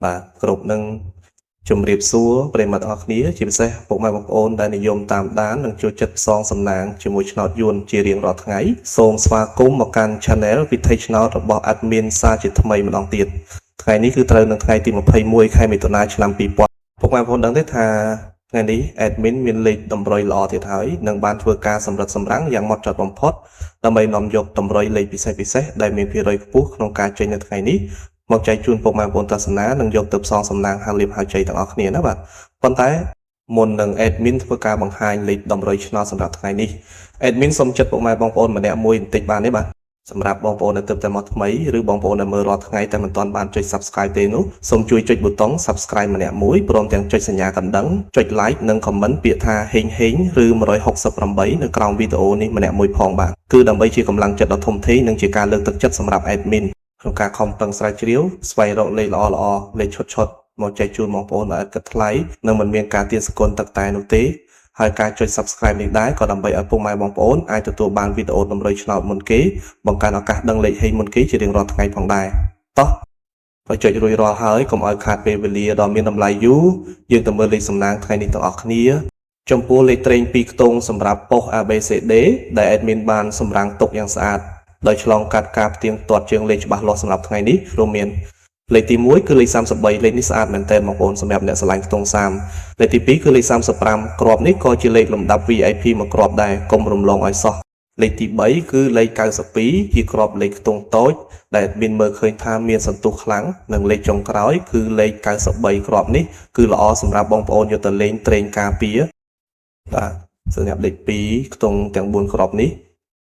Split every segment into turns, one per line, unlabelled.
បាទគ្រប់នឹងជំរាបសួរប្រិយមិត្តអរគ្នាជាពិសេសពុកម៉ែបងប្អូនដែលនិយមតាមដាននិងចូលចិត្តផ្សងសំណាងជាមួយឆ្នោតយួនជារៀងរាល់ថ្ងៃសូមស្វាគមន៍មកកាន់ Channel វិធីឆ្នោតរបស់ Admin សាជាថ្មីម្ដងទៀតថ្ងៃនេះគឺត្រូវនៅថ្ងៃទី21ខែមិថុនាឆ្នាំ2000ពុកម៉ែបងប្អូនដឹងទេថាថ្ងៃនេះ Admin មានលេខតម្រុយល្អទៀតហើយនិងបានធ្វើការសម្រិតសម្រាំងយ៉ាងម៉ត់ចត់បំផុតដើម្បីនាំយកតម្រុយលេខពិសេសៗដែលមានភាគរយខ្ពស់ក្នុងការចេញនៅថ្ងៃនេះមកចែកជូនពុកម៉ែបងប្អូនទស្សនានិងយកទៅផ្សងសំណាងហៅលៀបហៅជ័យទាំងអស់គ្នាណាបាទប៉ុន្តែមុននឹង Admin ធ្វើការបង្ហាញលេខតម្រុយឆ្នោតសម្រាប់ថ្ងៃនេះ Admin សូមចិត្តពុកម៉ែបងប្អូនម្នាក់មួយបន្តិចបានទេបាទសម្រាប់បងប្អូនដែលទើបតែមកថ្មីឬបងប្អូនដែលមើលរាល់ថ្ងៃតែមិនទាន់បានចុច Subscribe ទេនោះសូមជួយចុចប៊ូតុង Subscribe ម្នាក់មួយព្រមទាំងចុចសញ្ញាកណ្ដឹងចុច Like និង Comment ពាក្យថាហេងហេងឬ168នៅក្រោមវីដេអូនេះម្នាក់មួយផងបាទគឺដើម្បីជាកម្លាំងចិត្តដ៏ធំធេងនិងជាការលើកទឹកចិត្តសម្រាប់ Admin ក្នុងការខំប្រឹងស្រាវជ្រាវស្វែងរកលេខល្អៗលេខឈុតមកចែកជូនបងប្អូនឲ្យឥតគិតថ្លៃនិងមិនមានការទារសកលទឹកតែនោះទេហើយការចុច Subscribe នេះដែរក៏ដើម្បីឲ្យពុកម៉ែបងប្អូនអាចទទួលបានវីដេអូតម្រុយឆ្នោតមុនគេបង្កើនឱកាសដឹងលេខហេងមុនគេជារៀងរាល់ថ្ងៃផងដែរតោះបើចុចរួចរាល់ហើយកុំឲ្យខាតពេលវេលាដ៏មានតម្លៃយូរយើងទៅមើលលេខសំណាងថ្ងៃនេះទាំងអស់គ្នាចំពោះលេខត្រេង2ខ្ទង់សម្រាប់ប៉ុស ABCD ដែល Admin បានសម្រាំងទុកយ៉ាងស្អាតដោយឆ្លងកាត់ការផ្ទៀងផ្ទាត់ជើងលេខច្បាស់លាស់សម្រាប់ថ្ងៃនេះរួមមានលេខទី1គឺលេខ33លេខនេះស្អាតមែនទែនបងប្អូនសម្រាប់អ្នកស្រឡាញ់ខ្ទង់30លេខទី2គឺលេខ35គ្រាប់នេះក៏ជាលេខលំដាប់ VIP មួយគ្រាប់ដែរកុំរំលងឲ្យសោះលេខទី3គឺលេខ92ជាគ្រាប់លេខខ្ទង់តូចដែលមានមើលឃើញថាមានសន្ទុះខ្លាំងនិងលេខចុងក្រោយគឺលេខ93គ្រាប់នេះគឺល្អសម្រាប់បងប្អូនយកទៅលេងត្រេងការពារបាទសម្រាប់លេខ2ខ្ទង់ទាំង4គ្រាប់នេះ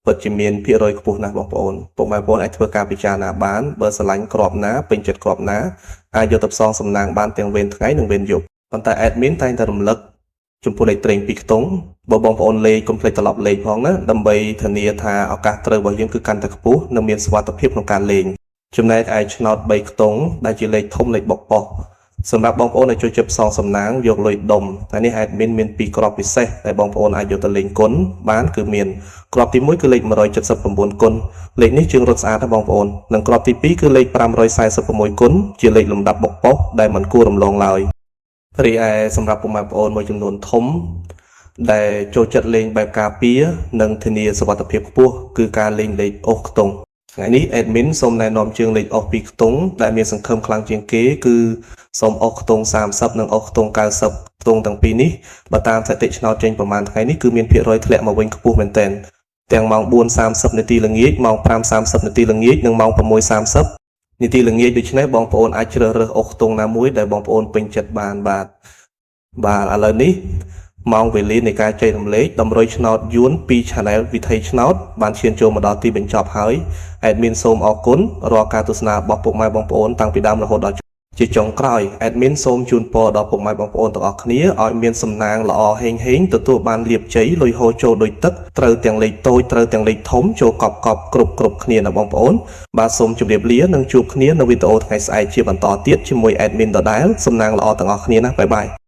ពិតជាមានភាគរយខ្ពស់ណាស់បងប្អូនពុកម៉ែបងប្អូនអាចធ្វើការពិចារណាបានបើស្រឡាញ់គ្រាប់ណាពេញចិត្តគ្រាប់ណាអាចយកទៅផ្សងសំណាងបានទាំងវេនថ្ងៃនិងវេនយប់ប៉ុន្តែ Admin តែងតែរំលឹកចំពោះលេខត្រេង2ខ្ទង់បើបងប្អូនលេខកុំភ្លេចត្រឡប់លេខផងណាដើម្បីធានាថាឱកាសត្រូវរបស់យើងគឺកាន់តែខ្ពស់និងមានសុវត្ថិភាពក្នុងការលេងចំណែកឯឆ្នោត3ខ្ទង់ដែលជាលេខធំលេខបុកប៉ុសសម្រាប់បងប្អូនដែលចូលចិត្តផ្សងសំណាងយកលុយដុំតែនេះ Admin មាន2គ្រាប់ពិសេសដែលបងប្អូនអាចយកទៅលេងគុណបានគឺមានគ្រាប់ទី1គឺលេខ179គុណលេខនេះជើងរត់ស្អាតណាបងប្អូននិងគ្រាប់ទី2គឺលេខ546គុណជាលេខលំដាប់បុកប៉ុសដែលមិនគួររំលងឡើយរីឯសម្រាប់ពុកម៉ែបងប្អូនមួយចំនួនធំដែលចូលចិត្តលេងបែបការពារនិងធានាសុវត្ថិភាពខ្ពស់គឺការលេងលេខអុសខ្ទង់ថ្ងៃនេះ Admin សូមណែនាំជើងលេខអុស2ខ្ទង់ដែលមានសង្ឃឹមខ្លាំងជាងគេគឺសូមអុសខ្ទង់30និងអុសខ្ទង់90ខ្ទង់ទាំងពីរនេះបើតាមសถิតិឆ្នោតចេញប្រហែលថ្ងៃនេះគឺមានភាគរយធ្លាក់មកវិញខ្ពស់មែនទែនទាំងម៉ោង 4:30 នាទីល្ងាចម៉ោង 5:30 នាទីល្ងាចនិងម៉ោង 6:30 នាទីល្ងាចដូច្នេះបងប្អូនអាចជ្រើសរើសអុសខ្ទង់ណាមួយដែលបងប្អូនពេញចិត្តបានបាទឥឡូវនេះម៉ោងវេលានៃការចែករំលែកតម្រុយឆ្នោតយួនពី Channel វិធីឆ្នោតបានឈានចូលមកដល់ទីបញ្ចប់ហើយ Admin សូមអរគុណរាល់ការទស្សនារបស់ពុកម៉ែបងប្អូនតាំងពីដើមរហូតដល់ជាចុងក្រោយ Admin សូមជូនពរដល់ពុកម៉ែបងប្អូនទាំងអស់គ្នាឲ្យមានសំណាងល្អហេងហេងទទួលបានលាភជ័យលុយហូរចូលដូចទឹកត្រូវទាំងលេខតូចត្រូវទាំងលេខធំចូលកប់គ្រប់គ្នាណាបងប្អូនបាទសូមជម្រាបលានិងជួបគ្នានៅវីដេអូថ្ងៃស្អែកជាបន្តទៀតជាមួយ Admin ដដែលសំណាងល្អទាំងអស់គ្នាណាបាយបាយ